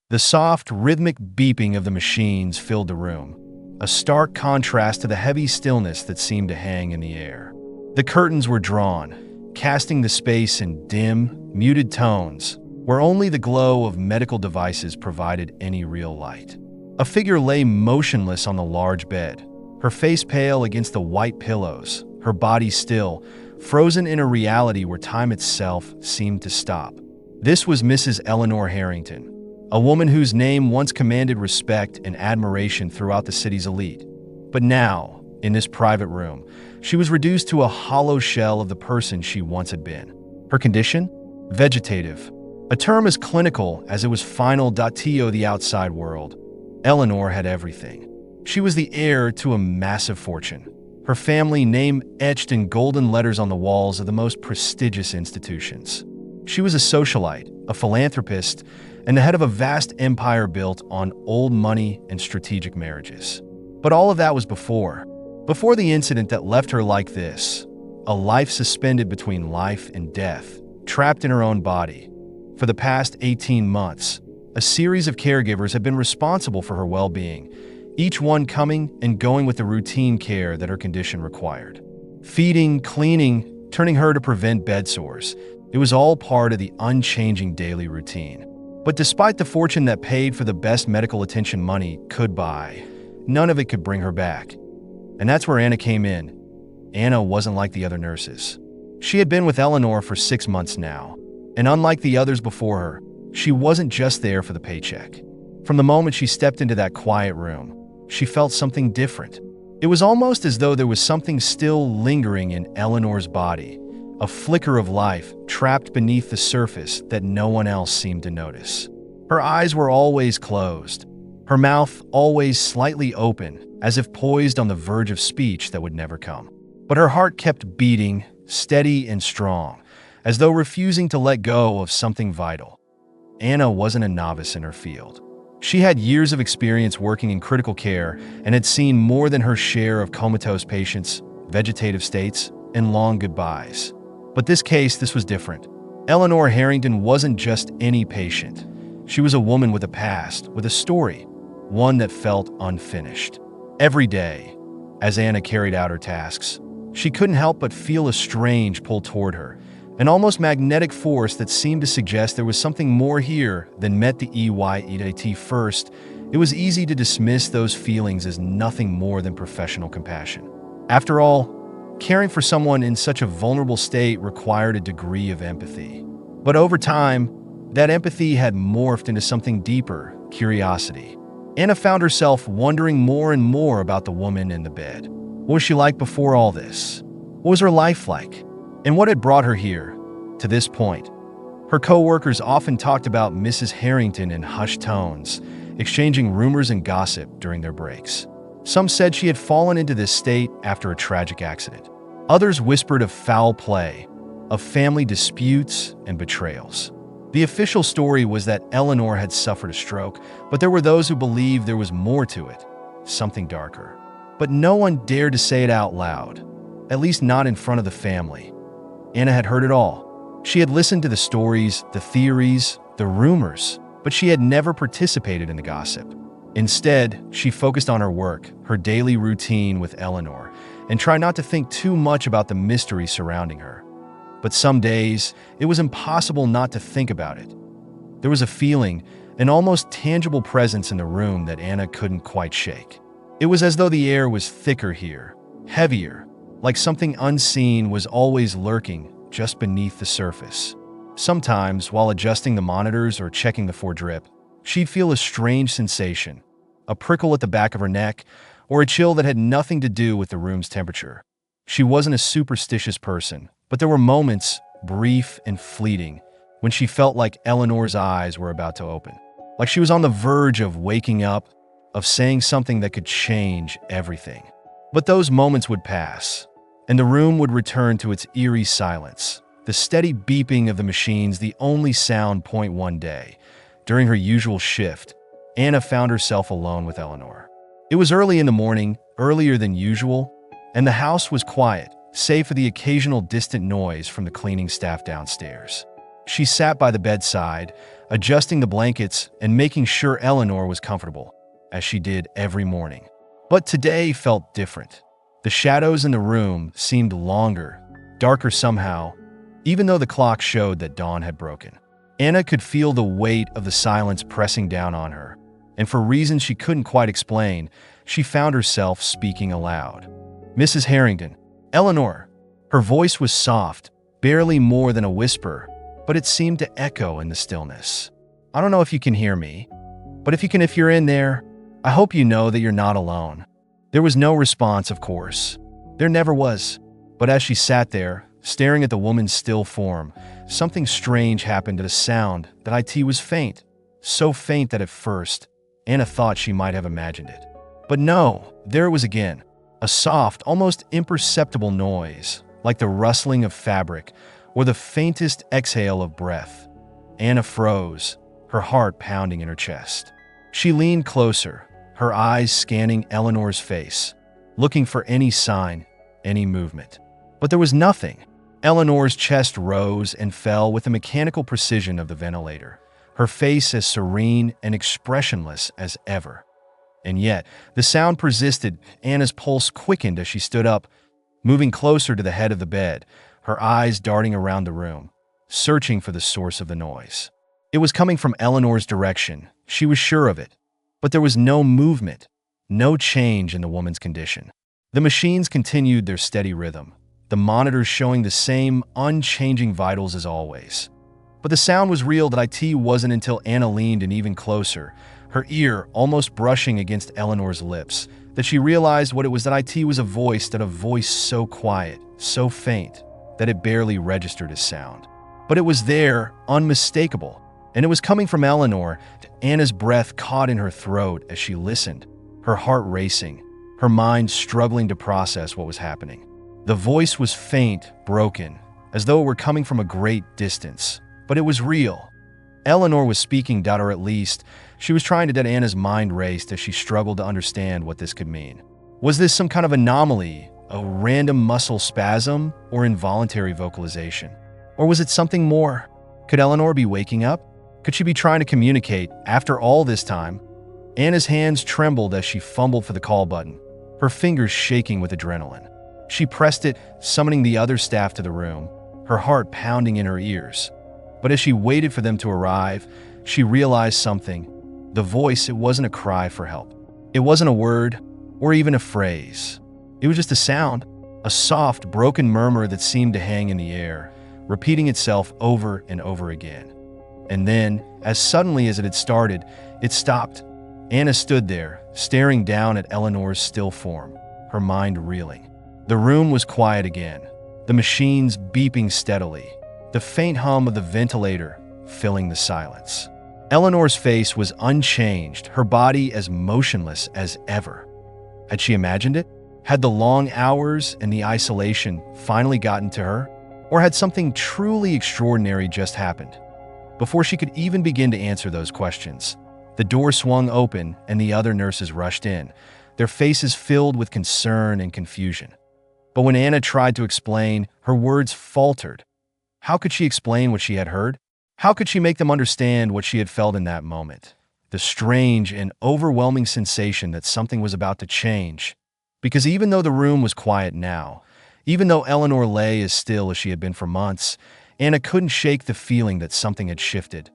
The soft, rhythmic beeping of the machines filled the room, a stark contrast to the heavy stillness that seemed to hang in the air. The curtains were drawn, casting the space in dim, muted tones, where only the glow of medical devices provided any real light. A figure lay motionless on the large bed, her face pale against the white pillows, her body still, frozen in a reality where time itself seemed to stop. This was Mrs. Eleanor Harrington, a woman whose name once commanded respect and admiration throughout the city's elite. But now, in this private room, she was reduced to a hollow shell of the person she once had been. Her condition? Vegetative, a term as clinical as it was final to the outside world. Eleanor had everything. She was the heir to a massive fortune, her family name etched in golden letters on the walls of the most prestigious institutions. She was a socialite, a philanthropist, and the head of a vast empire built on old money and strategic marriages. But all of that was before the incident that left her like this, a life suspended between life and death, trapped in her own body. For the past 18 months, a series of caregivers had been responsible for her well-being, each one coming and going with the routine care that her condition required. Feeding, cleaning, turning her to prevent bed sores. It was all part of the unchanging daily routine. But despite the fortune that paid for the best medical attention money could buy, none of it could bring her back. And that's where Anna came in. Anna wasn't like the other nurses. She had been with Eleanor for 6 months now, and unlike the others before her, she wasn't just there for the paycheck. From the moment she stepped into that quiet room, she felt something different. It was almost as though there was something still lingering in Eleanor's body, a flicker of life trapped beneath the surface that no one else seemed to notice. Her eyes were always closed, her mouth always slightly open, as if poised on the verge of speech that would never come. But her heart kept beating, steady and strong, as though refusing to let go of something vital. Anna wasn't a novice in her field. She had years of experience working in critical care and had seen more than her share of comatose patients, vegetative states, and long goodbyes. But this was different. Eleanor Harrington wasn't just any patient. She was a woman with a past, with a story, one that felt unfinished. Every day, as Anna carried out her tasks, she couldn't help but feel a strange pull toward her, an almost magnetic force that seemed to suggest there was something more here than met the EYET first. It was easy to dismiss those feelings as nothing more than professional compassion. After all, caring for someone in such a vulnerable state required a degree of empathy. But over time, that empathy had morphed into something deeper, curiosity. Anna found herself wondering more and more about the woman in the bed. What was she like before all this? What was her life like? And what had brought her here, to this point? Her co-workers often talked about Mrs. Harrington in hushed tones, exchanging rumors and gossip during their breaks. Some said she had fallen into this state after a tragic accident. Others whispered of foul play, of family disputes and betrayals. The official story was that Eleanor had suffered a stroke, but there were those who believed there was more to it, something darker. But no one dared to say it out loud, at least not in front of the family. Anna had heard it all. She had listened to the stories, the theories, the rumors, but she had never participated in the gossip. Instead, she focused on her work, her daily routine with Eleanor, and tried not to think too much about the mystery surrounding her. But some days, it was impossible not to think about it. There was a feeling, an almost tangible presence in the room that Anna couldn't quite shake. It was as though the air was thicker here, heavier, like something unseen was always lurking just beneath the surface. Sometimes, while adjusting the monitors or checking the foredrip, she'd feel a strange sensation, a prickle at the back of her neck, or a chill that had nothing to do with the room's temperature. She wasn't a superstitious person, but there were moments, brief and fleeting, when she felt like Eleanor's eyes were about to open, like she was on the verge of waking up, of saying something that could change everything. But those moments would pass, and the room would return to its eerie silence, the steady beeping of the machines the only sound. One day, during her usual shift, Anna found herself alone with Eleanor. It was early in the morning, earlier than usual, and the house was quiet, save for the occasional distant noise from the cleaning staff downstairs. She sat by the bedside, adjusting the blankets and making sure Eleanor was comfortable, as she did every morning. But today felt different. The shadows in the room seemed longer, darker somehow, even though the clock showed that dawn had broken. Anna could feel the weight of the silence pressing down on her, and for reasons she couldn't quite explain, she found herself speaking aloud. "Mrs. Harrington, Eleanor." Her voice was soft, barely more than a whisper, but it seemed to echo in the stillness. "I don't know if you can hear me, but if you're in there, I hope you know that you're not alone." There was no response, of course. There never was. But as she sat there, staring at the woman's still form, something strange happened to the sound that was faint. So faint that at first, Anna thought she might have imagined it. But no, there it was again. A soft, almost imperceptible noise, like the rustling of fabric or the faintest exhale of breath. Anna froze, her heart pounding in her chest. She leaned closer, her eyes scanning Eleanor's face, looking for any sign, any movement. But there was nothing. Eleanor's chest rose and fell with the mechanical precision of the ventilator, her face as serene and expressionless as ever. And yet, the sound persisted. Anna's pulse quickened as she stood up, moving closer to the head of the bed, her eyes darting around the room, searching for the source of the noise. It was coming from Eleanor's direction. She was sure of it. But there was no movement, no change in the woman's condition. The machines continued their steady rhythm, the monitors showing the same unchanging vitals as always. But the sound was real. That wasn't until Anna leaned in even closer, her ear almost brushing against Eleanor's lips, that she realized what it was. That was a voice so quiet, so faint, that it barely registered as sound. But it was there, unmistakable. And it was coming from Eleanor. Anna's breath caught in her throat as she listened, her heart racing, her mind struggling to process what was happening. The voice was faint, broken, as though it were coming from a great distance, but it was real. Eleanor was speaking, or at least, she was trying to. Anna's mind raced as she struggled to understand what this could mean. Was this some kind of anomaly, a random muscle spasm, or involuntary vocalization? Or was it something more? Could Eleanor be waking up? Could she be trying to communicate after all this time? Anna's hands trembled as she fumbled for the call button, her fingers shaking with adrenaline. She pressed it, summoning the other staff to the room, her heart pounding in her ears. But as she waited for them to arrive, she realized something. The voice, it wasn't a cry for help. It wasn't a word or even a phrase. It was just a sound, a soft, broken murmur that seemed to hang in the air, repeating itself over and over again. And then, as suddenly as it had started, it stopped. Anna stood there, staring down at Eleanor's still form, her mind reeling. The room was quiet again, the machines beeping steadily, the faint hum of the ventilator filling the silence. Eleanor's face was unchanged, her body as motionless as ever. Had she imagined it? Had the long hours and the isolation finally gotten to her? Or had something truly extraordinary just happened? Before she could even begin to answer those questions, the door swung open and the other nurses rushed in, their faces filled with concern and confusion. But when Anna tried to explain, her words faltered. How could she explain what she had heard? How could she make them understand what she had felt in that moment? The strange and overwhelming sensation that something was about to change. Because even though the room was quiet now, even though Eleanor lay as still as she had been for months, Anna couldn't shake the feeling that something had shifted.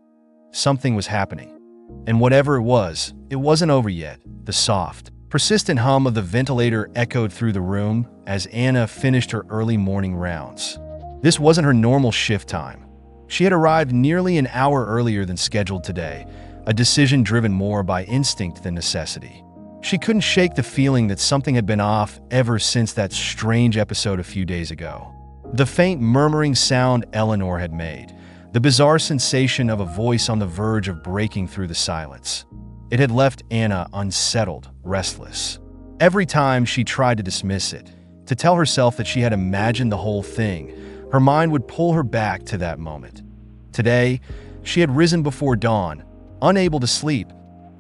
Something was happening. And whatever it wasn't over yet. The soft, persistent hum of the ventilator echoed through the room as Anna finished her early morning rounds. This wasn't her normal shift time. She had arrived nearly an hour earlier than scheduled today, a decision driven more by instinct than necessity. She couldn't shake the feeling that something had been off ever since that strange episode a few days ago. The faint murmuring sound Eleanor had made, the bizarre sensation of a voice on the verge of breaking through the silence. It had left Anna unsettled, restless. Every time she tried to dismiss it, to tell herself that she had imagined the whole thing, her mind would pull her back to that moment. Today, she had risen before dawn, unable to sleep,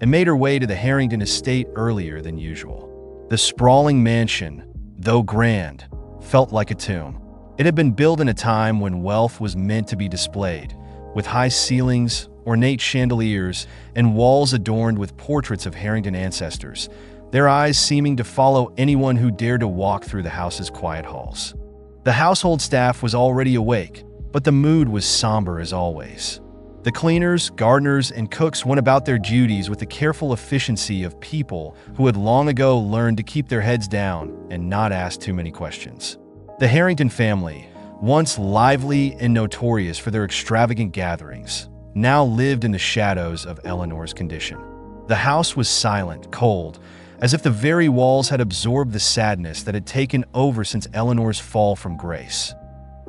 and made her way to the Harrington estate earlier than usual. The sprawling mansion, though grand, felt like a tomb. It had been built in a time when wealth was meant to be displayed, with high ceilings, ornate chandeliers, and walls adorned with portraits of Harrington ancestors, their eyes seeming to follow anyone who dared to walk through the house's quiet halls. The household staff was already awake, but the mood was somber as always. The cleaners, gardeners, and cooks went about their duties with the careful efficiency of people who had long ago learned to keep their heads down and not ask too many questions. The Harrington family, once lively and notorious for their extravagant gatherings, now lived in the shadows of Eleanor's condition. The house was silent, cold, as if the very walls had absorbed the sadness that had taken over since Eleanor's fall from grace.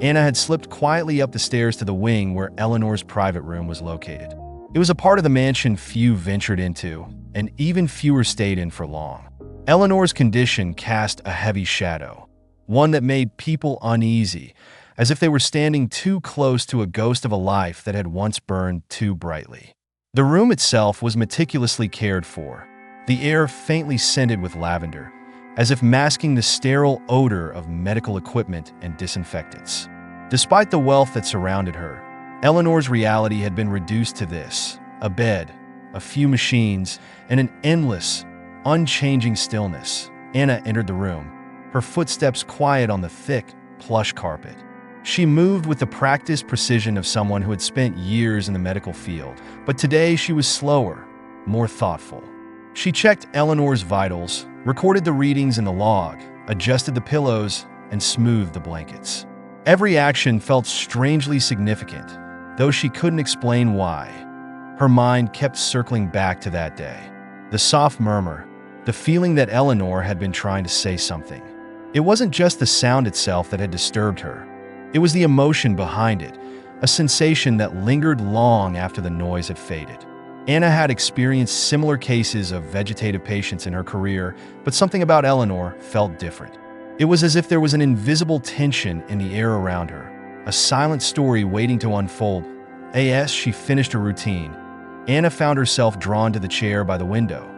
Anna had slipped quietly up the stairs to the wing where Eleanor's private room was located. It was a part of the mansion few ventured into, and even fewer stayed in for long. Eleanor's condition cast a heavy shadow, one that made people uneasy, as if they were standing too close to a ghost of a life that had once burned too brightly. The room itself was meticulously cared for, the air faintly scented with lavender, as if masking the sterile odor of medical equipment and disinfectants. Despite the wealth that surrounded her, Eleanor's reality had been reduced to this: a bed, a few machines, and an endless, unchanging stillness. Anna entered the room, her footsteps quiet on the thick, plush carpet. She moved with the practiced precision of someone who had spent years in the medical field, but today she was slower, more thoughtful. She checked Eleanor's vitals, recorded the readings in the log, adjusted the pillows, and smoothed the blankets. Every action felt strangely significant, though she couldn't explain why. Her mind kept circling back to that day. The soft murmur, the feeling that Eleanor had been trying to say something. It wasn't just the sound itself that had disturbed her. It was the emotion behind it, a sensation that lingered long after the noise had faded. Anna had experienced similar cases of vegetative patients in her career, but something about Eleanor felt different. It was as if there was an invisible tension in the air around her, a silent story waiting to unfold. As she finished her routine, Anna found herself drawn to the chair by the window,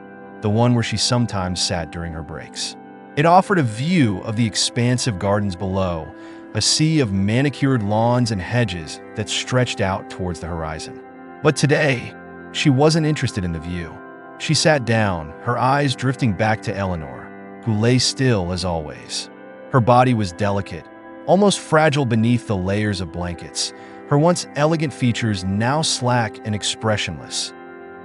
the one where she sometimes sat during her breaks. It offered a view of the expansive gardens below, a sea of manicured lawns and hedges that stretched out towards the horizon. But today, she wasn't interested in the view. She sat down, her eyes drifting back to Eleanor, who lay still as always. Her body was delicate, almost fragile beneath the layers of blankets, her once elegant features now slack and expressionless.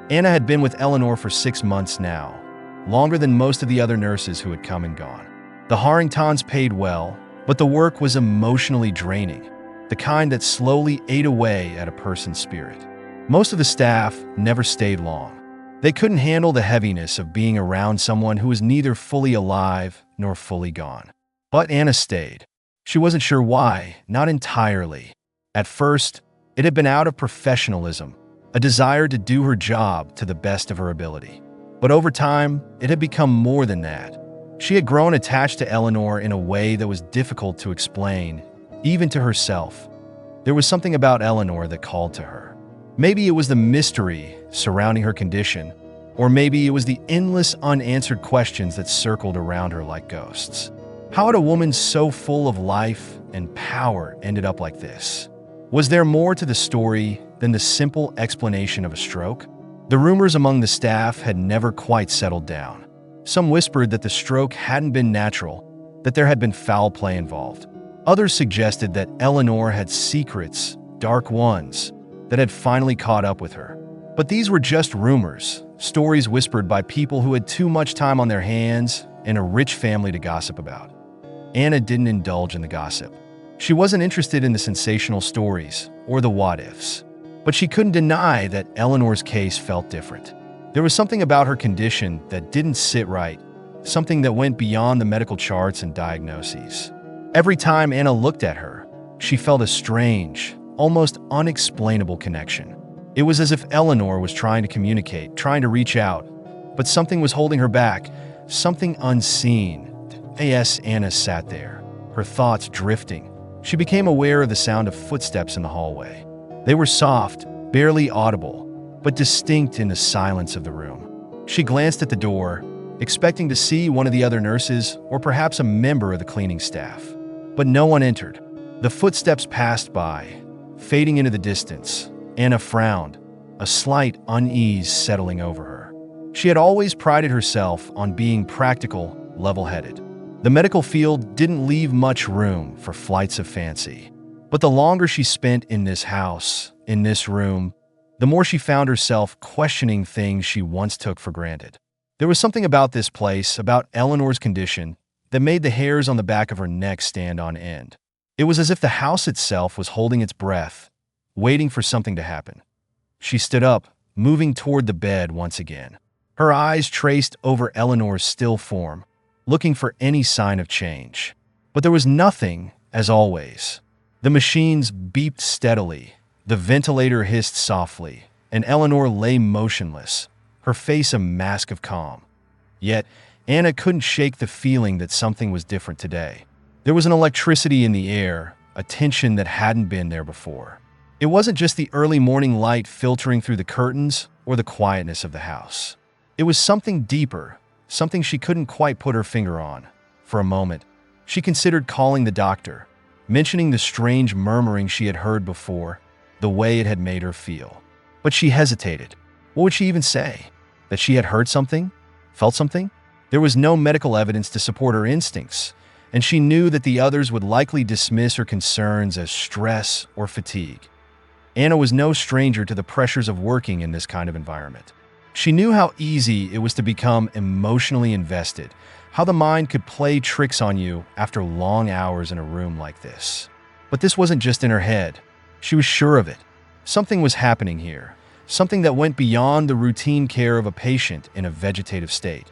Anna had been with Eleanor for 6 months now, longer than most of the other nurses who had come and gone. The Harringtons paid well, but the work was emotionally draining, the kind that slowly ate away at a person's spirit. Most of the staff never stayed long. They couldn't handle the heaviness of being around someone who was neither fully alive nor fully gone. But Anna stayed. She wasn't sure why, not entirely. At first, it had been out of professionalism, a desire to do her job to the best of her ability. But over time, it had become more than that. She had grown attached to Eleanor in a way that was difficult to explain, even to herself. There was something about Eleanor that called to her. Maybe it was the mystery surrounding her condition, or maybe it was the endless unanswered questions that circled around her like ghosts. How had a woman so full of life and power ended up like this? Was there more to the story than the simple explanation of a stroke? The rumors among the staff had never quite settled down. Some whispered that the stroke hadn't been natural, that there had been foul play involved. Others suggested that Eleanor had secrets, dark ones, that had finally caught up with her. But these were just rumors, stories whispered by people who had too much time on their hands and a rich family to gossip about. Anna didn't indulge in the gossip. She wasn't interested in the sensational stories or the what-ifs. But she couldn't deny that Eleanor's case felt different. There was something about her condition that didn't sit right, something that went beyond the medical charts and diagnoses. Every time Anna looked at her, she felt a strange, almost unexplainable connection. It was as if Eleanor was trying to communicate, trying to reach out, but something was holding her back, something unseen. As Anna sat there, her thoughts drifting, she became aware of the sound of footsteps in the hallway. They were soft, barely audible, but distinct in the silence of the room. She glanced at the door, expecting to see one of the other nurses or perhaps a member of the cleaning staff. But no one entered. The footsteps passed by, fading into the distance. Anna frowned, a slight unease settling over her. She had always prided herself on being practical, level-headed. The medical field didn't leave much room for flights of fancy. But the longer she spent in this house, in this room, the more she found herself questioning things she once took for granted. There was something about this place, about Eleanor's condition, that made the hairs on the back of her neck stand on end. It was as if the house itself was holding its breath, waiting for something to happen. She stood up, moving toward the bed once again. Her eyes traced over Eleanor's still form, looking for any sign of change. But there was nothing, as always. The machines beeped steadily, the ventilator hissed softly, and Eleanor lay motionless, her face a mask of calm. Yet, Anna couldn't shake the feeling that something was different today. There was an electricity in the air, a tension that hadn't been there before. It wasn't just the early morning light filtering through the curtains or the quietness of the house. It was something deeper, something she couldn't quite put her finger on. For a moment, she considered calling the doctor, mentioning the strange murmuring she had heard before, the way it had made her feel. But she hesitated. What would she even say? That she had heard something? Felt something? There was no medical evidence to support her instincts, and she knew that the others would likely dismiss her concerns as stress or fatigue. Anna was no stranger to the pressures of working in this kind of environment. She knew how easy it was to become emotionally invested, how the mind could play tricks on you after long hours in a room like this. But this wasn't just in her head. She was sure of it. Something was happening here, something that went beyond the routine care of a patient in a vegetative state.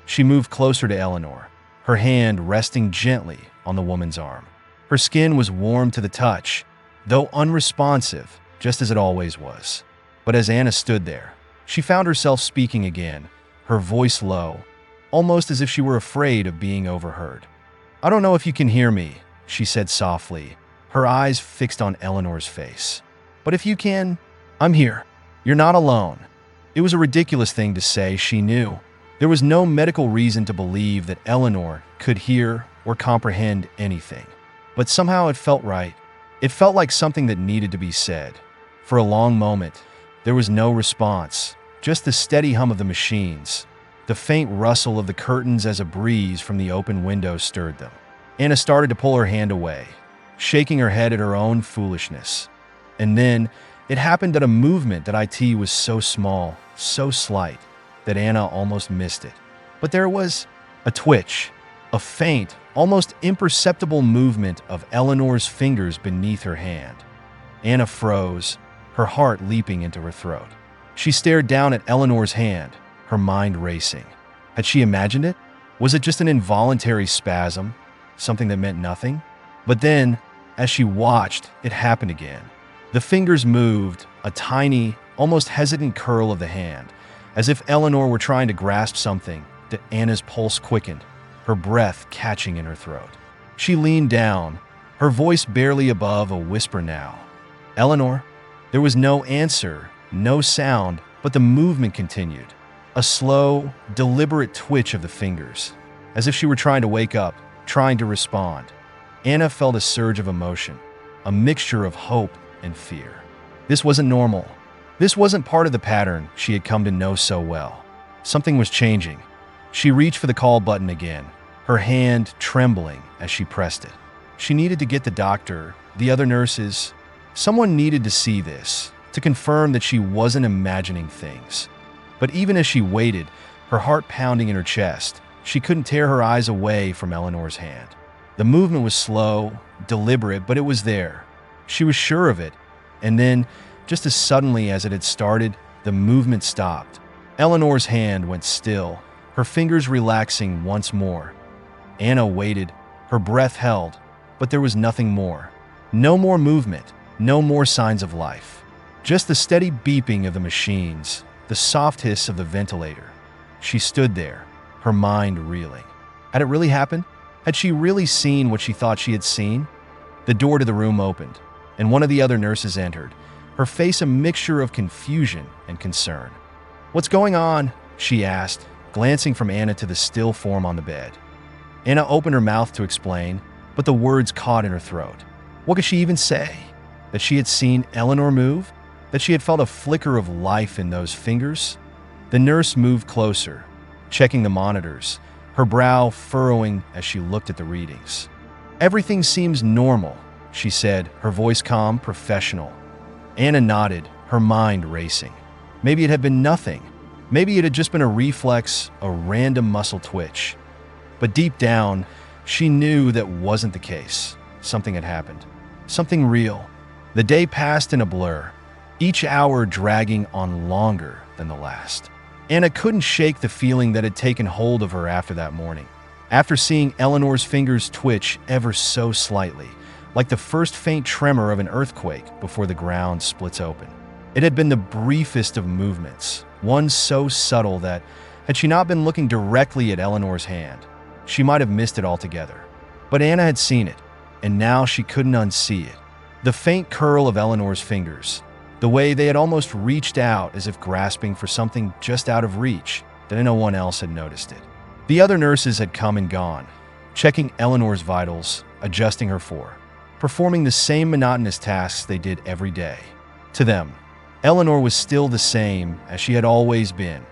She moved closer to Eleanor, her hand resting gently on the woman's arm. Her skin was warm to the touch, though unresponsive, just as it always was. But as Anna stood there, she found herself speaking again, her voice low, almost as if she were afraid of being overheard. "I don't know if you can hear me," she said softly, her eyes fixed on Eleanor's face. "But if you can, I'm here. You're not alone." It was a ridiculous thing to say, she knew. There was no medical reason to believe that Eleanor could hear or comprehend anything. But somehow it felt right. It felt like something that needed to be said. For a long moment, there was no response, just the steady hum of the machines, the faint rustle of the curtains as a breeze from the open window stirred them. Anna started to pull her hand away, shaking her head at her own foolishness. And then, it happened at a movement that IT was so small, so slight, that Anna almost missed it. But there was a twitch, a faint, almost imperceptible movement of Eleanor's fingers beneath her hand. Anna froze, her heart leaping into her throat. She stared down at Eleanor's hand, her mind racing. Had she imagined it? Was it just an involuntary spasm, something that meant nothing? But then, as she watched, it happened again. The fingers moved, a tiny, almost hesitant curl of the hand, as if Eleanor were trying to grasp something. That Anna's pulse quickened, her breath catching in her throat. She leaned down, her voice barely above a whisper now. "Eleanor?" There was no answer, no sound, but the movement continued. A slow, deliberate twitch of the fingers, as if she were trying to wake up, trying to respond. Anna felt a surge of emotion, a mixture of hope and fear. This wasn't normal. This wasn't part of the pattern she had come to know so well. Something was changing. She reached for the call button again, her hand trembling as she pressed it. She needed to get the doctor, the other nurses. Someone needed to see this, to confirm that she wasn't imagining things. But even as she waited, her heart pounding in her chest, she couldn't tear her eyes away from Eleanor's hand. The movement was slow, deliberate, but it was there. She was sure of it. And then, just as suddenly as it had started, the movement stopped. Eleanor's hand went still, her fingers relaxing once more. Anna waited, her breath held, but there was nothing more. No more movement, no more signs of life. Just the steady beeping of the machines, the soft hiss of the ventilator. She stood there, her mind reeling. Had it really happened? Had she really seen what she thought she had seen? The door to the room opened, and one of the other nurses entered, her face a mixture of confusion and concern. "What's going on?" she asked, glancing from Anna to the still form on the bed. Anna opened her mouth to explain, but the words caught in her throat. What could she even say? That she had seen Eleanor move? that she had felt a flicker of life in those fingers. The nurse moved closer, checking the monitors, her brow furrowing as she looked at the readings. "Everything seems normal," she said, her voice calm, professional. Anna nodded, her mind racing. Maybe it had been nothing. Maybe it had just been a reflex, a random muscle twitch. But deep down, she knew that wasn't the case. Something had happened. Something real. The day passed in a blur, each hour dragging on longer than the last. Anna couldn't shake the feeling that had taken hold of her after that morning. After seeing Eleanor's fingers twitch ever so slightly, like the first faint tremor of an earthquake before the ground splits open. It had been the briefest of movements, one so subtle that, had she not been looking directly at Eleanor's hand, she might have missed it altogether. But Anna had seen it, and now she couldn't unsee it. The faint curl of Eleanor's fingers, the way they had almost reached out as if grasping for something just out of reach, that no one else had noticed it. The other nurses had come and gone, checking Eleanor's vitals, adjusting her for, performing the same monotonous tasks they did every day. To them, Eleanor was still the same as she had always been,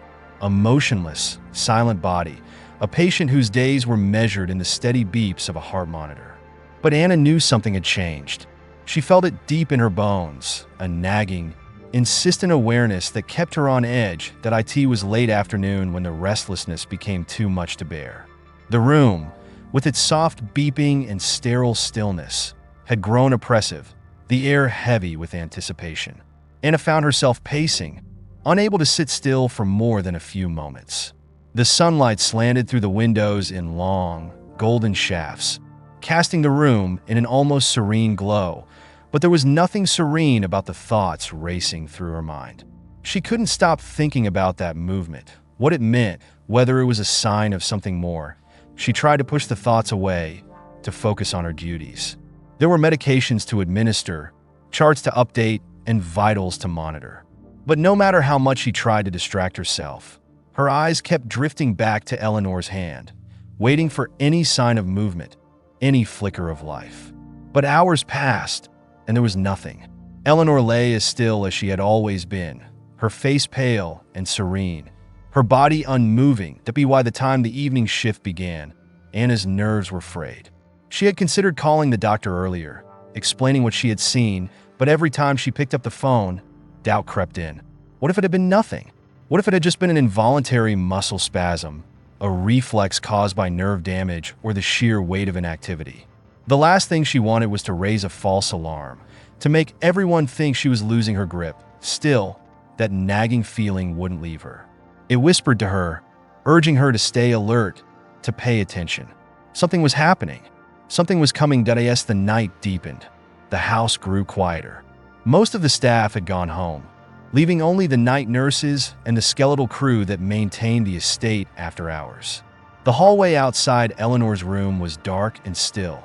a motionless, silent body, a patient whose days were measured in the steady beeps of a heart monitor. But Anna knew something had changed. She felt it deep in her bones, a nagging, insistent awareness that kept her on edge that it was late afternoon when the restlessness became too much to bear. The room, with its soft beeping and sterile stillness, had grown oppressive, the air heavy with anticipation. Anna found herself pacing, unable to sit still for more than a few moments. The sunlight slanted through the windows in long, golden shafts, casting the room in an almost serene glow, but there was nothing serene about the thoughts racing through her mind. She couldn't stop thinking about that movement, what it meant, whether it was a sign of something more. She tried to push the thoughts away, to focus on her duties. There were medications to administer, charts to update, and vitals to monitor. But no matter how much she tried to distract herself, her eyes kept drifting back to Eleanor's hand, waiting for any sign of movement, any flicker of life. But hours passed, and there was nothing. Eleanor lay as still as she had always been, her face pale and serene, her body unmoving. By the time the evening shift began, Anna's nerves were frayed. She had considered calling the doctor earlier, explaining what she had seen, but every time she picked up the phone, doubt crept in. What if it had been nothing? What if it had just been an involuntary muscle spasm, a reflex caused by nerve damage or the sheer weight of inactivity? The last thing she wanted was to raise a false alarm, to make everyone think she was losing her grip. Still, that nagging feeling wouldn't leave her. It whispered to her, urging her to stay alert, to pay attention. Something was happening. Something was coming. As the night deepened, the house grew quieter. Most of the staff had gone home, leaving only the night nurses and the skeletal crew that maintained the estate after hours. The hallway outside Eleanor's room was dark and still,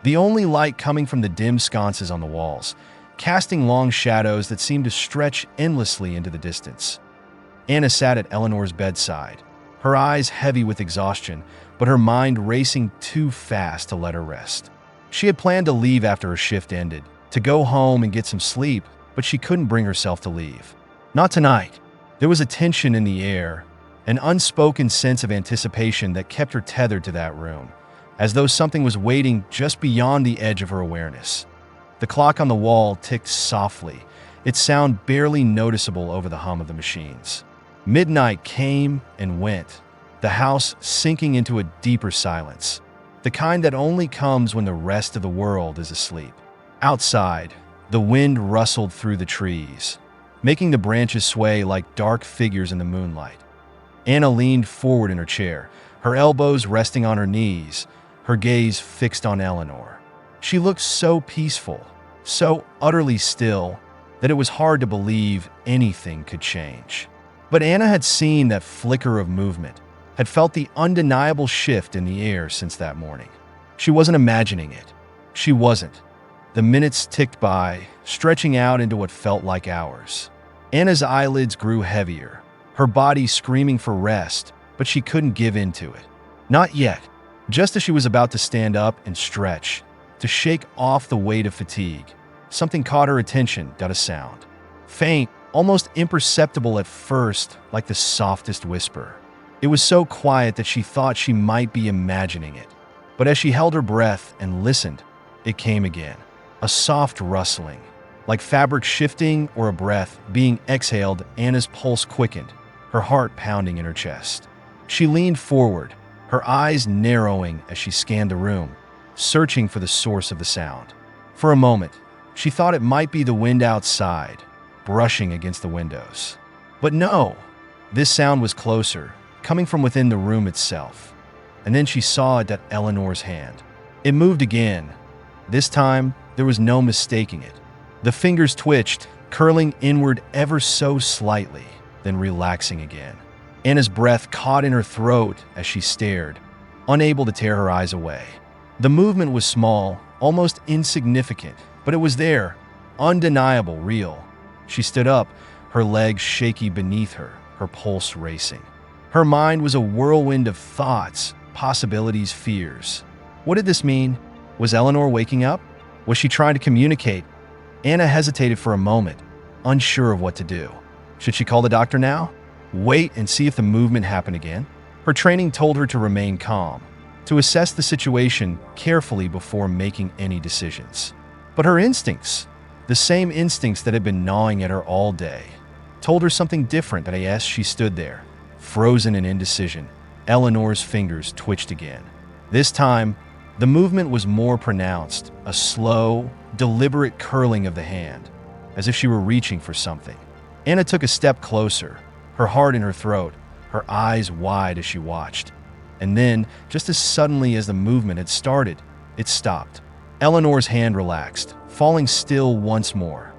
the only light coming from the dim sconces on the walls, casting long shadows that seemed to stretch endlessly into the distance. Anna sat at Eleanor's bedside, her eyes heavy with exhaustion, but her mind racing too fast to let her rest. She had planned to leave after her shift ended, to go home and get some sleep, but she couldn't bring herself to leave. Not tonight. There was a tension in the air, an unspoken sense of anticipation that kept her tethered to that room, as though something was waiting just beyond the edge of her awareness. The clock on the wall ticked softly, its sound barely noticeable over the hum of the machines. Midnight came and went, the house sinking into a deeper silence, the kind that only comes when the rest of the world is asleep. Outside, the wind rustled through the trees, making the branches sway like dark figures in the moonlight. Anna leaned forward in her chair, her elbows resting on her knees, her gaze fixed on Eleanor. She looked so peaceful, so utterly still, that it was hard to believe anything could change. But Anna had seen that flicker of movement, had felt the undeniable shift in the air since that morning. She wasn't imagining it. She wasn't. The minutes ticked by, stretching out into what felt like hours. Anna's eyelids grew heavier, her body screaming for rest, but she couldn't give in to it. Not yet. Just as she was about to stand up and stretch, to shake off the weight of fatigue, something caught her attention. A sound. faint, almost imperceptible at first, like the softest whisper. It was so quiet that she thought she might be imagining it. But as she held her breath and listened, it came again. A soft rustling. Like fabric shifting or a breath being exhaled, Anna's pulse quickened, her heart pounding in her chest. She leaned forward, her eyes narrowing as she scanned the room, searching for the source of the sound. For a moment, she thought it might be the wind outside, brushing against the windows. But no, this sound was closer, coming from within the room itself. And then she saw it at Eleanor's hand. It moved again. This time, there was no mistaking it. The fingers twitched, curling inward ever so slightly, then relaxing again. Anna's breath caught in her throat as she stared, unable to tear her eyes away. The movement was small, almost insignificant, but it was there, undeniable, real. She stood up, her legs shaky beneath her, her pulse racing. Her mind was a whirlwind of thoughts, possibilities, fears. What did this mean? Was Eleanor waking up? Was she trying to communicate? Anna hesitated for a moment, unsure of what to do. Should she call the doctor now? Wait and see if the movement happened again? Her training told her to remain calm, to assess the situation carefully before making any decisions. But her instincts, the same instincts that had been gnawing at her all day, told her something different. As she stood there, frozen in indecision, Eleanor's fingers twitched again. This time, the movement was more pronounced, a slow, deliberate curling of the hand, as if she were reaching for something. Anna took a step closer, her heart in her throat, her eyes wide as she watched. And then, just as suddenly as the movement had started, it stopped. Eleanor's hand relaxed, falling still once more.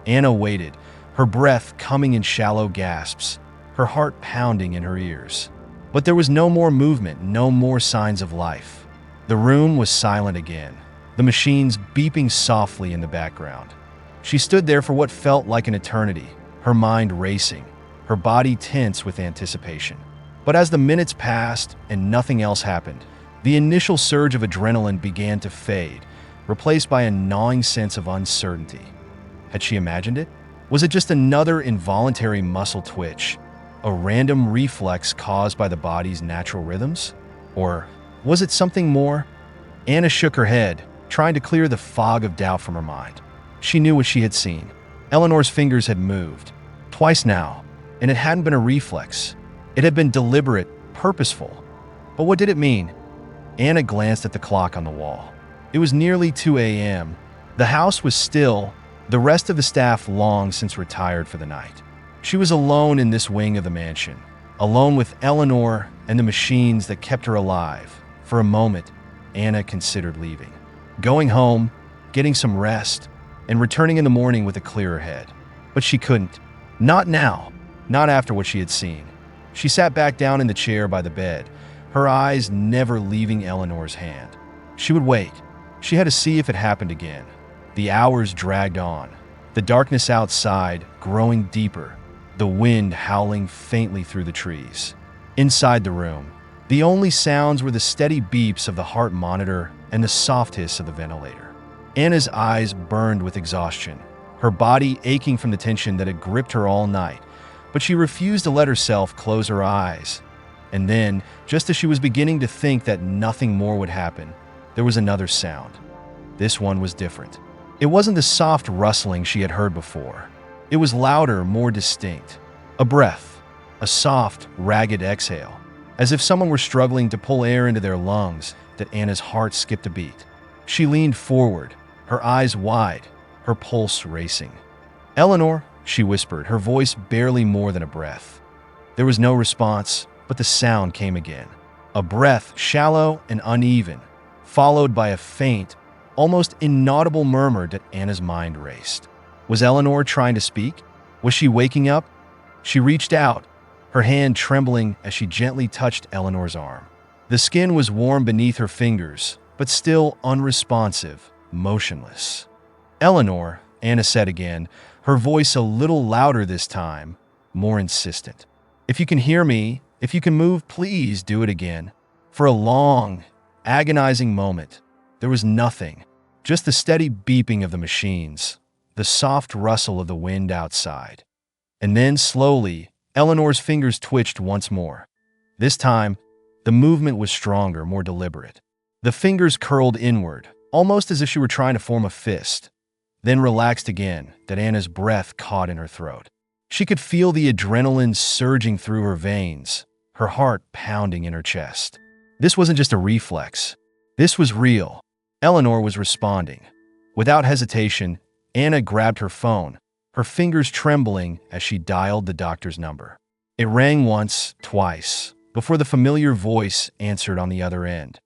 Anna waited, her breath coming in shallow gasps, her heart pounding in her ears. But there was no more movement, no more signs of life. The room was silent again, the machines beeping softly in the background. She stood there for what felt like an eternity, her mind racing, her body tense with anticipation. But as the minutes passed and nothing else happened, the initial surge of adrenaline began to fade, replaced by a gnawing sense of uncertainty. Had she imagined it? Was it just another involuntary muscle twitch, a random reflex caused by the body's natural rhythms? Or was it something more? Anna shook her head, trying to clear the fog of doubt from her mind. She knew what she had seen. Eleanor's fingers had moved, twice now, and it hadn't been a reflex. It had been deliberate, purposeful. But what did it mean? Anna glanced at the clock on the wall. It was nearly 2 a.m. The house was still, the rest of the staff long since retired for the night. She was alone in this wing of the mansion, alone with Eleanor and the machines that kept her alive. For a moment, Anna considered leaving, going home, getting some rest, and returning in the morning with a clearer head. But she couldn't. Not now. Not after what she had seen. She sat back down in the chair by the bed, her eyes never leaving Eleanor's hand. She would wait. She had to see if it happened again. The hours dragged on, the darkness outside growing deeper, the wind howling faintly through the trees. Inside the room, the only sounds were the steady beeps of the heart monitor and the soft hiss of the ventilator. Anna's eyes burned with exhaustion, her body aching from the tension that had gripped her all night, but she refused to let herself close her eyes. And then, just as she was beginning to think that nothing more would happen, there was another sound. This one was different. It wasn't the soft rustling she had heard before. It was louder, more distinct. A breath, a soft, ragged exhale, as if someone were struggling to pull air into their lungs. That Anna's heart skipped a beat. She leaned forward, her eyes wide, her pulse racing. "Eleanor," she whispered, her voice barely more than a breath. There was no response, but the sound came again. A breath, shallow and uneven, followed by a faint, almost inaudible murmur that Anna's mind raced. Was Eleanor trying to speak? Was she waking up? She reached out, her hand trembling as she gently touched Eleanor's arm. The skin was warm beneath her fingers, but still unresponsive, motionless. "Eleanor," Anna said again, her voice a little louder this time, more insistent. "If you can hear me, if you can move, please do it again." For a long, agonizing moment, there was nothing, just the steady beeping of the machines, the soft rustle of the wind outside. And then, slowly, Eleanor's fingers twitched once more. This time, the movement was stronger, more deliberate. The fingers curled inward, almost as if she were trying to form a fist, then relaxed again, that Anna's breath caught in her throat. She could feel the adrenaline surging through her veins, her heart pounding in her chest. This wasn't just a reflex. This was real. Eleanor was responding. Without hesitation, Anna grabbed her phone, her fingers trembling as she dialed the doctor's number. It rang once, twice, before the familiar voice answered on the other end.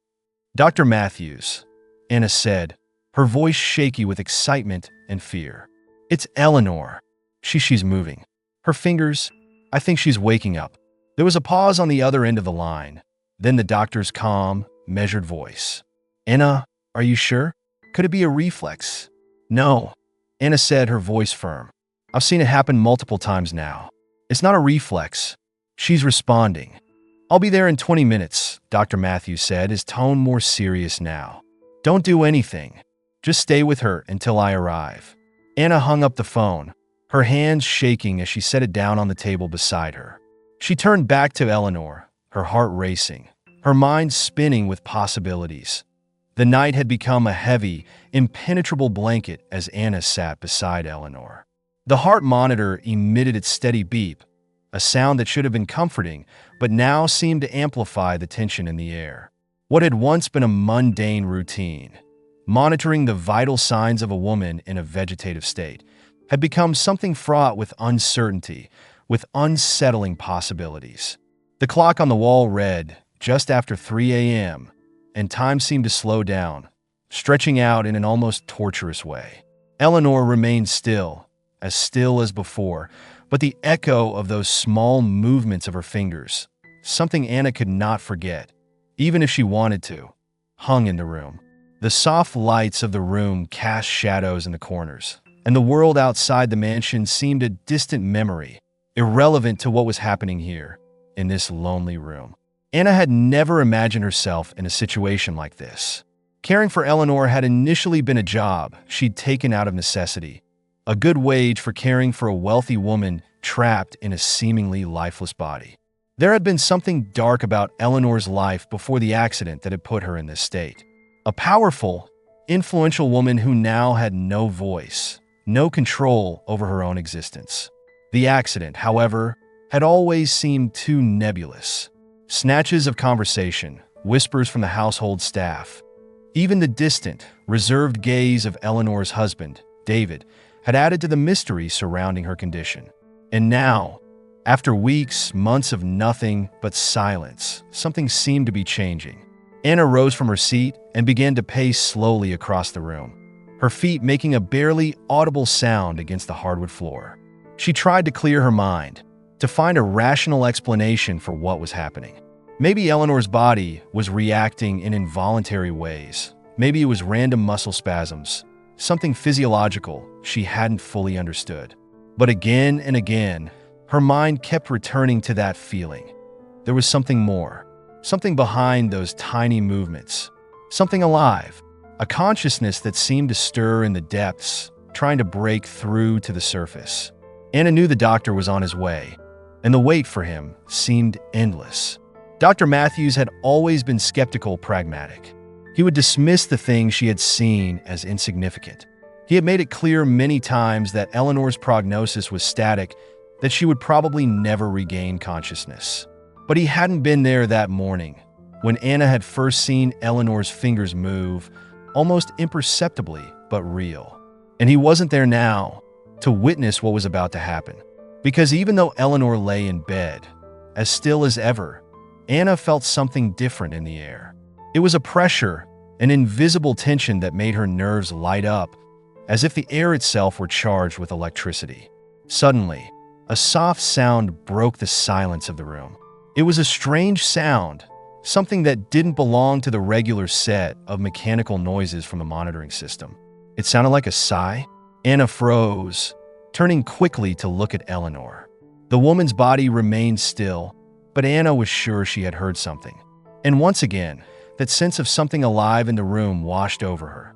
"Dr. Matthews," Anna said, her voice shaky with excitement and fear. "It's Eleanor. She's moving. Her fingers, I think she's waking up." There was a pause on the other end of the line, then the doctor's calm, measured voice. "Anna, are you sure? Could it be a reflex?" "No," Anna said, her voice firm. "I've seen it happen multiple times now. It's not a reflex. She's responding." "I'll be there in 20 minutes, Dr. Matthews said, his tone more serious now. "Don't do anything. Just stay with her until I arrive." Anna hung up the phone, her hands shaking as she set it down on the table beside her. She turned back to Eleanor, her heart racing, her mind spinning with possibilities. The night had become a heavy, impenetrable blanket as Anna sat beside Eleanor. The heart monitor emitted its steady beep, a sound that should have been comforting, but now seemed to amplify the tension in the air. What had once been a mundane routine, monitoring the vital signs of a woman in a vegetative state, had become something fraught with uncertainty, with unsettling possibilities. The clock on the wall read just after 3 a.m., and time seemed to slow down, stretching out in an almost torturous way. Eleanor remained still as before, but the echo of those small movements of her fingers, something Anna could not forget, even if she wanted to, hung in the room. The soft lights of the room cast shadows in the corners, and the world outside the mansion seemed a distant memory, irrelevant to what was happening here, in this lonely room. Anna had never imagined herself in a situation like this. Caring for Eleanor had initially been a job she'd taken out of necessity, a good wage for caring for a wealthy woman trapped in a seemingly lifeless body. There had been something dark about Eleanor's life before the accident that had put her in this state. A powerful, influential woman who now had no voice, no control over her own existence. The accident, however, had always seemed too nebulous. Snatches of conversation, whispers from the household staff, even the distant, reserved gaze of Eleanor's husband, David, had added to the mystery surrounding her condition. And now, after weeks, months of nothing but silence, something seemed to be changing. Anna rose from her seat and began to pace slowly across the room, her feet making a barely audible sound against the hardwood floor. She tried to clear her mind, to find a rational explanation for what was happening. Maybe Eleanor's body was reacting in involuntary ways. Maybe it was random muscle spasms, something physiological she hadn't fully understood. But again and again, her mind kept returning to that feeling. There was something more, something behind those tiny movements, something alive, a consciousness that seemed to stir in the depths, trying to break through to the surface. Anna knew the doctor was on his way, and the wait for him seemed endless. Dr. Matthews had always been skeptical, pragmatic. He would dismiss the things she had seen as insignificant. He had made it clear many times that Eleanor's prognosis was static, that she would probably never regain consciousness. But he hadn't been there that morning, when Anna had first seen Eleanor's fingers move, almost imperceptibly, but real. And he wasn't there now, to witness what was about to happen. Because even though Eleanor lay in bed, as still as ever, Anna felt something different in the air. It was a pressure, an invisible tension that made her nerves light up, as if the air itself were charged with electricity. Suddenly, a soft sound broke the silence of the room. It was a strange sound, something that didn't belong to the regular set of mechanical noises from the monitoring system. It sounded like a sigh. Anna froze, turning quickly to look at Eleanor. The woman's body remained still, but Anna was sure she had heard something. And once again, that sense of something alive in the room washed over her.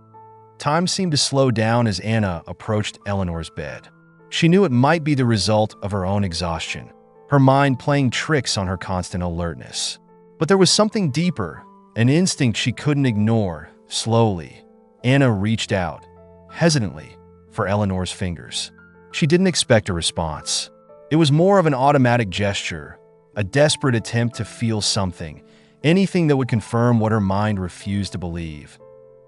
Time seemed to slow down as Anna approached Eleanor's bed. She knew it might be the result of her own exhaustion, her mind playing tricks on her constant alertness. But there was something deeper, an instinct she couldn't ignore. Slowly, Anna reached out, hesitantly, for Eleanor's fingers. She didn't expect a response. It was more of an automatic gesture, a desperate attempt to feel something, anything that would confirm what her mind refused to believe.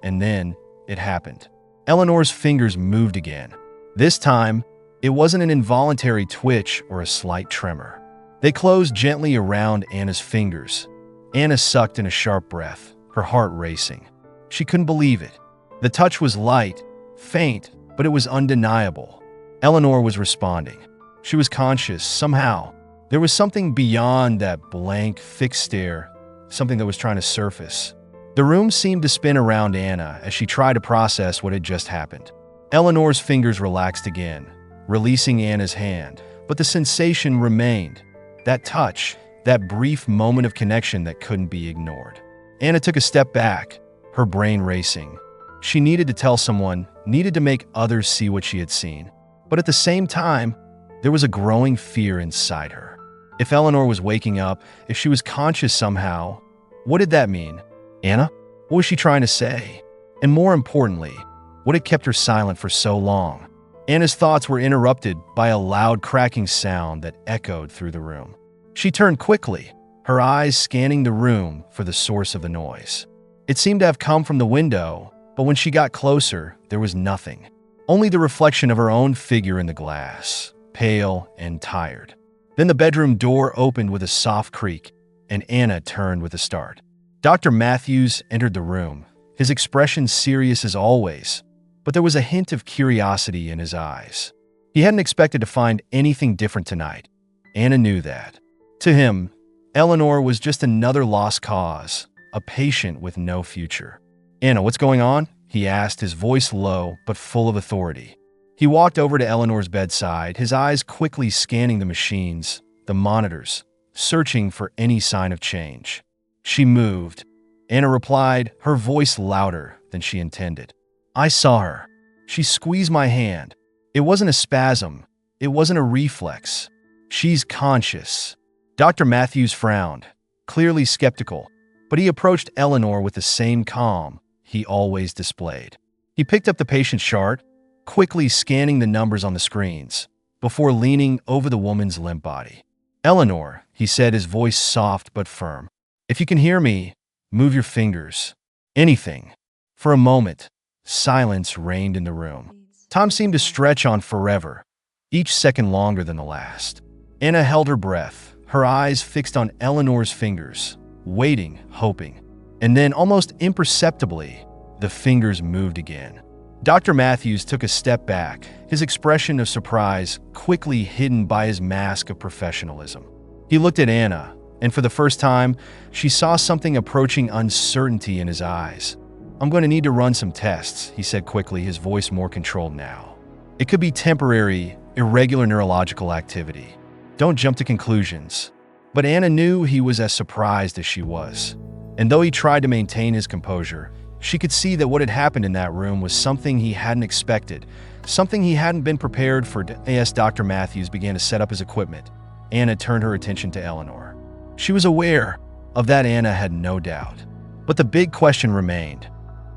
And then, it happened. Eleanor's fingers moved again. This time, it wasn't an involuntary twitch or a slight tremor. They closed gently around Anna's fingers. Anna sucked in a sharp breath, her heart racing. She couldn't believe it. The touch was light, faint, but it was undeniable. Eleanor was responding. She was conscious, somehow. There was something beyond that blank, fixed stare, something that was trying to surface. The room seemed to spin around Anna as she tried to process what had just happened. Eleanor's fingers relaxed again, releasing Anna's hand, but the sensation remained. That touch, that brief moment of connection that couldn't be ignored. Anna took a step back, her brain racing. She needed to tell someone, needed to make others see what she had seen. But at the same time, there was a growing fear inside her. If Eleanor was waking up, if she was conscious somehow, what did that mean? Anna? What was she trying to say? And more importantly, what had kept her silent for so long? Anna's thoughts were interrupted by a loud cracking sound that echoed through the room. She turned quickly, her eyes scanning the room for the source of the noise. It seemed to have come from the window, but when she got closer, there was nothing. Only the reflection of her own figure in the glass, pale and tired. Then the bedroom door opened with a soft creak, and Anna turned with a start. Dr. Matthews entered the room, his expression serious as always, but there was a hint of curiosity in his eyes. He hadn't expected to find anything different tonight. Anna knew that. To him, Eleanor was just another lost cause, a patient with no future. Anna, what's going on? He asked, his voice low but full of authority. He walked over to Eleanor's bedside, his eyes quickly scanning the machines, the monitors, searching for any sign of change. She moved. Anna replied, her voice louder than she intended. I saw her. She squeezed my hand. It wasn't a spasm. It wasn't a reflex. She's conscious. Dr. Matthews frowned, clearly skeptical, but he approached Eleanor with the same calm he always displayed. He picked up the patient's chart, quickly scanning the numbers on the screens, before leaning over the woman's limp body. Eleanor, he said, his voice soft but firm. If you can hear me, move your fingers. Anything. For a moment, silence reigned in the room. Time seemed to stretch on forever, each second longer than the last. Anna held her breath, her eyes fixed on Eleanor's fingers, waiting, hoping. And then, almost imperceptibly, the fingers moved again. Dr. Matthews took a step back, his expression of surprise quickly hidden by his mask of professionalism. He looked at Anna, and for the first time, she saw something approaching uncertainty in his eyes. I'm going to need to run some tests, he said quickly, his voice more controlled now. It could be temporary, irregular neurological activity. Don't jump to conclusions. But Anna knew he was as surprised as she was. And though he tried to maintain his composure, she could see that what had happened in that room was something he hadn't expected, something he hadn't been prepared for. As Dr. Matthews began to set up his equipment, Anna turned her attention to Eleanor. She was aware of that, Anna had no doubt. But the big question remained.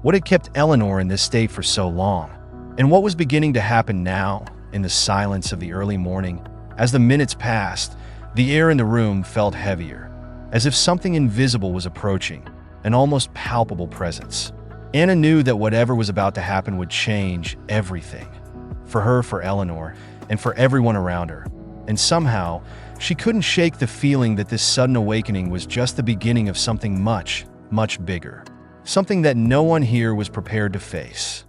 What had kept Eleanor in this state for so long? And what was beginning to happen now, in the silence of the early morning? As the minutes passed, the air in the room felt heavier, as if something invisible was approaching, an almost palpable presence. Anna knew that whatever was about to happen would change everything. For her, for Eleanor, and for everyone around her. And somehow, she couldn't shake the feeling that this sudden awakening was just the beginning of something much, much bigger. Something that no one here was prepared to face.